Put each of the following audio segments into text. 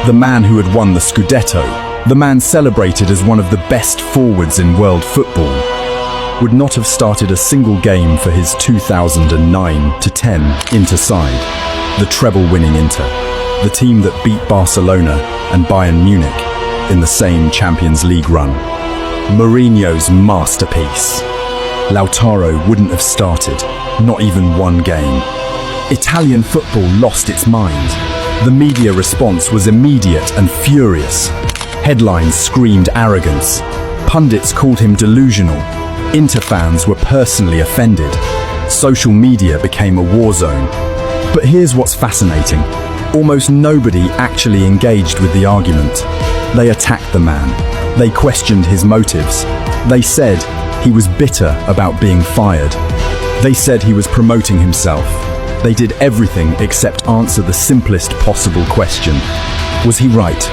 the man who had won the Scudetto, the man celebrated as one of the best forwards in world football, would not have started a single game for his 2009-10 Inter side, the treble-winning Inter, the team that beat Barcelona and Bayern Munich in the same Champions League run. Mourinho's masterpiece. Lautaro wouldn't have started, not even one game. Italian football lost its mind. The media response was immediate and furious. Headlines screamed arrogance. Pundits called him delusional. Inter fans were personally offended. Social media became a war zone. But here's what's fascinating. Almost nobody actually engaged with the argument. They attacked the man. They questioned his motives. They said he was bitter about being fired. They said he was promoting himself. They did everything except answer the simplest possible question. Was he right?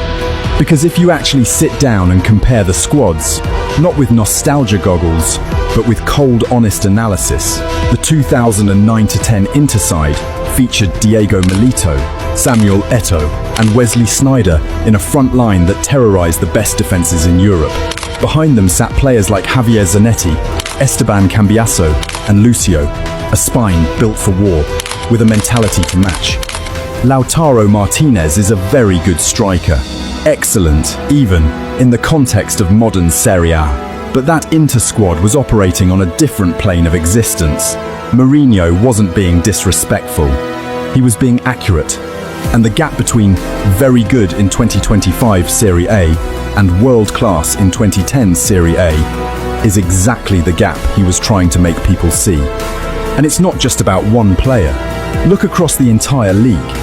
Because if you actually sit down and compare the squads, not with nostalgia goggles, but with cold, honest analysis, the 2009-10 Inter side featured Diego Milito, Samuel Eto'o, and Wesley Sneijder in a front line that terrorized the best defenses in Europe. Behind them sat players like Javier Zanetti, Esteban Cambiasso, and Lucio, a spine built for war, with a mentality to match. Lautaro Martinez is a very good striker. Excellent, even, in the context of modern Serie A. But that Inter squad was operating on a different plane of existence. Mourinho wasn't being disrespectful. He was being accurate. And the gap between very good in 2025 Serie A and world-class in 2010 Serie A is exactly the gap he was trying to make people see. And it's not just about one player. Look across the entire league.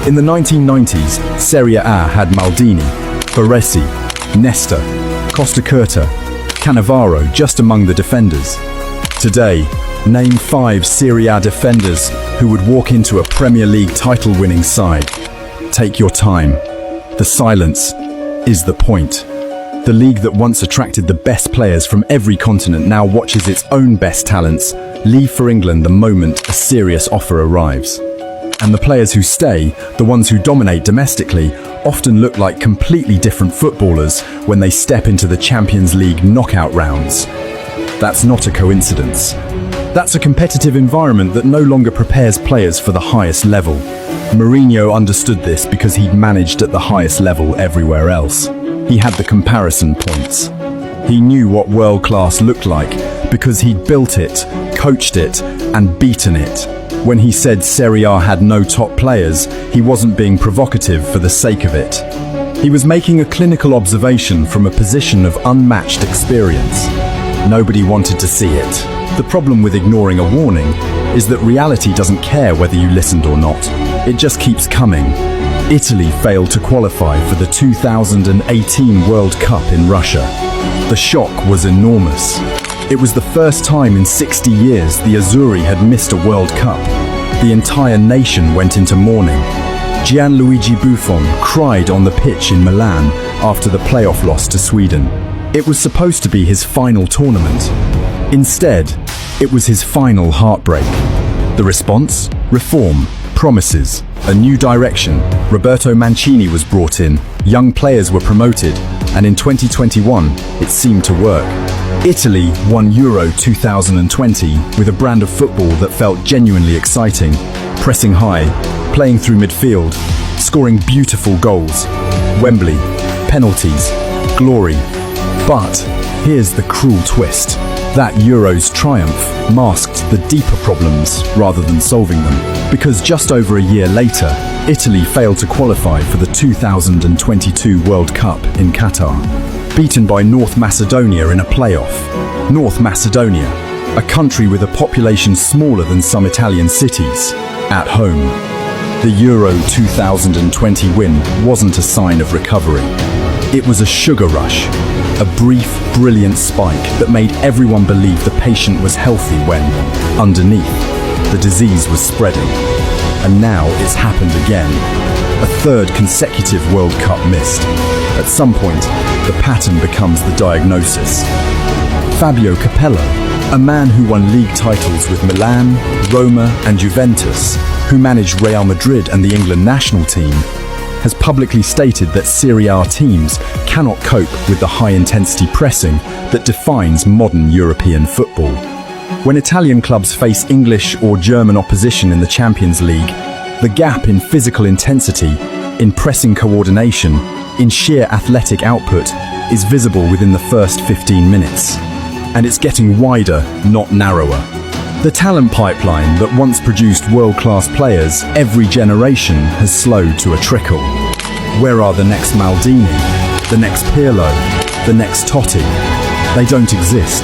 In the 1990s, Serie A had Maldini, Baresi, Nesta, Costacurta, Cannavaro just among the defenders. Today, name 5 Serie A defenders who would walk into a Premier League title-winning side. Take your time. The silence is the point. The league that once attracted the best players from every continent now watches its own best talents leave for England the moment a serious offer arrives. And the players who stay, the ones who dominate domestically, often look like completely different footballers when they step into the Champions League knockout rounds. That's not a coincidence. That's a competitive environment that no longer prepares players for the highest level. Mourinho understood this because he'd managed at the highest level everywhere else. He had the comparison points. He knew what world-class looked like because he'd built it, coached it, and beaten it. When he said Serie A had no top players, he wasn't being provocative for the sake of it. He was making a clinical observation from a position of unmatched experience. Nobody wanted to see it. The problem with ignoring a warning is that reality doesn't care whether you listened or not. It just keeps coming. Italy failed to qualify for the 2018 World Cup in Russia. The shock was enormous. It was the first time in 60 years the Azzurri had missed a World Cup. The entire nation went into mourning. Gianluigi Buffon cried on the pitch in Milan after the playoff loss to Sweden. It was supposed to be his final tournament. Instead, it was his final heartbreak. The response? Reform, promises, a new direction. Roberto Mancini was brought in, young players were promoted, and in 2021, it seemed to work. Italy won Euro 2020 with a brand of football that felt genuinely exciting, pressing high, playing through midfield, scoring beautiful goals. Wembley, penalties, glory. But here's the cruel twist. That Euro's triumph masked the deeper problems rather than solving them. Because just over a year later, Italy failed to qualify for the 2022 World Cup in Qatar, beaten by North Macedonia in a playoff. North Macedonia, a country with a population smaller than some Italian cities, at home. The Euro 2020 win wasn't a sign of recovery. It was a sugar rush, a brief, brilliant spike that made everyone believe the patient was healthy when, underneath, the disease was spreading. And now it's happened again. A third consecutive World Cup missed. At some point, the pattern becomes the diagnosis. Fabio Capello, a man who won league titles with Milan, Roma and Juventus, who managed Real Madrid and the England national team, has publicly stated that Serie A teams cannot cope with the high-intensity pressing that defines modern European football. When Italian clubs face English or German opposition in the Champions League, the gap in physical intensity, in pressing coordination, in sheer athletic output is visible within the first 15 minutes. And it's getting wider, not narrower. The talent pipeline that once produced world-class players every generation has slowed to a trickle. Where are the next Maldini, the next Pirlo, the next Totti? They don't exist.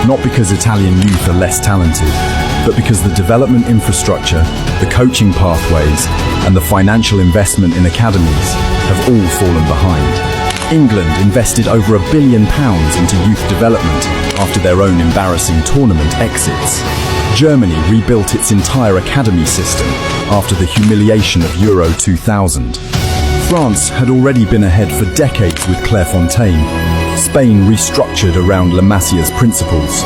Not because Italian youth are less talented, but because the development infrastructure, the coaching pathways, and the financial investment in academies have all fallen behind. England invested over £1 billion into youth development after their own embarrassing tournament exits. Germany rebuilt its entire academy system after the humiliation of Euro 2000. France had already been ahead for decades with Clairefontaine. Spain restructured around La Masia's principles.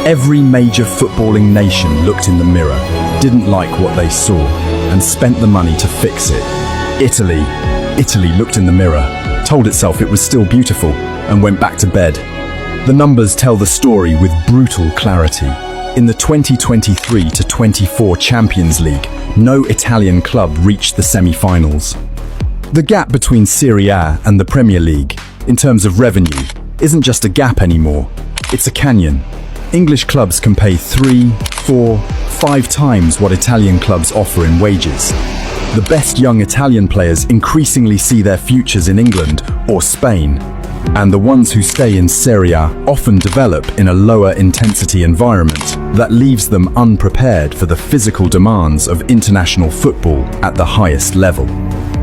Every major footballing nation looked in the mirror, didn't like what they saw, and spent the money to fix it. Italy looked in the mirror, told itself it was still beautiful, and went back to bed. The numbers tell the story with brutal clarity. In the 2023-24 Champions League, no Italian club reached the semi-finals. The gap between Serie A and the Premier League, in terms of revenue, isn't just a gap anymore, it's a canyon. English clubs can pay 3, 4, 5 times what Italian clubs offer in wages. The best young Italian players increasingly see their futures in England or Spain, and the ones who stay in Serie A often develop in a lower intensity environment that leaves them unprepared for the physical demands of international football at the highest level.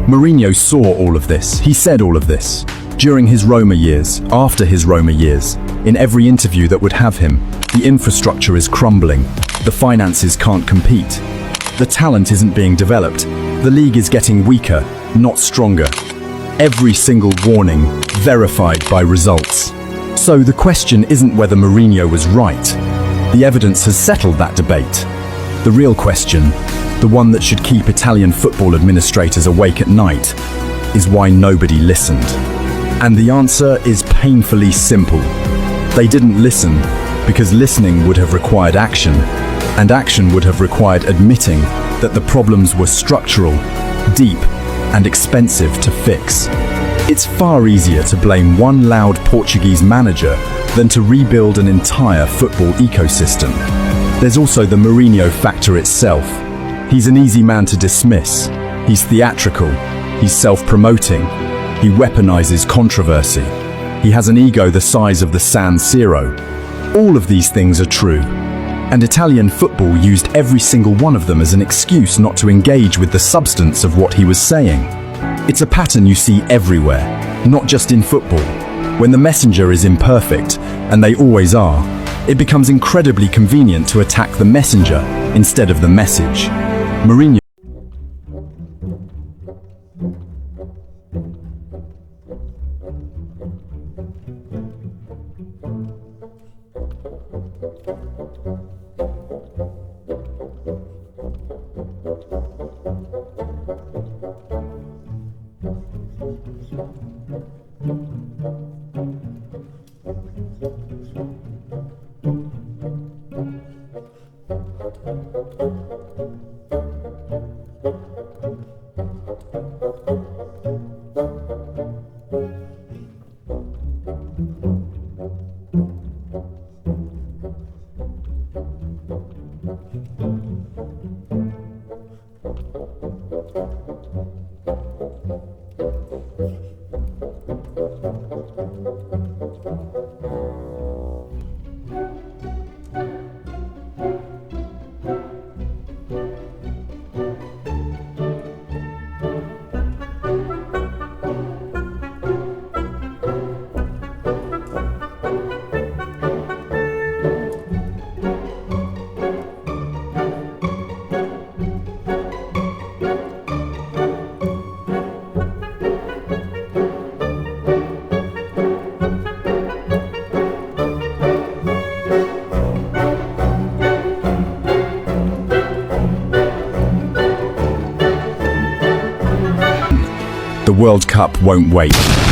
Mourinho saw all of this, he said all of this. During his Roma years, after his Roma years, in every interview that would have him, the infrastructure is crumbling, the finances can't compete, the talent isn't being developed, the league is getting weaker, not stronger. Every single warning verified by results. So the question isn't whether Mourinho was right. The evidence has settled that debate. The real question, the one that should keep Italian football administrators awake at night, is why nobody listened. And the answer is painfully simple. They didn't listen because listening would have required action, and action would have required admitting that the problems were structural, deep, and expensive to fix. It's far easier to blame one loud Portuguese manager than to rebuild an entire football ecosystem. There's also the Mourinho factor itself. He's an easy man to dismiss. He's theatrical. He's self-promoting. He weaponizes controversy. He has an ego the size of the San Siro. All of these things are true. And Italian football used every single one of them as an excuse not to engage with the substance of what he was saying. It's a pattern you see everywhere, not just in football. When the messenger is imperfect, and they always are, it becomes incredibly convenient to attack the messenger instead of the message. Mourinho World Cup won't wait.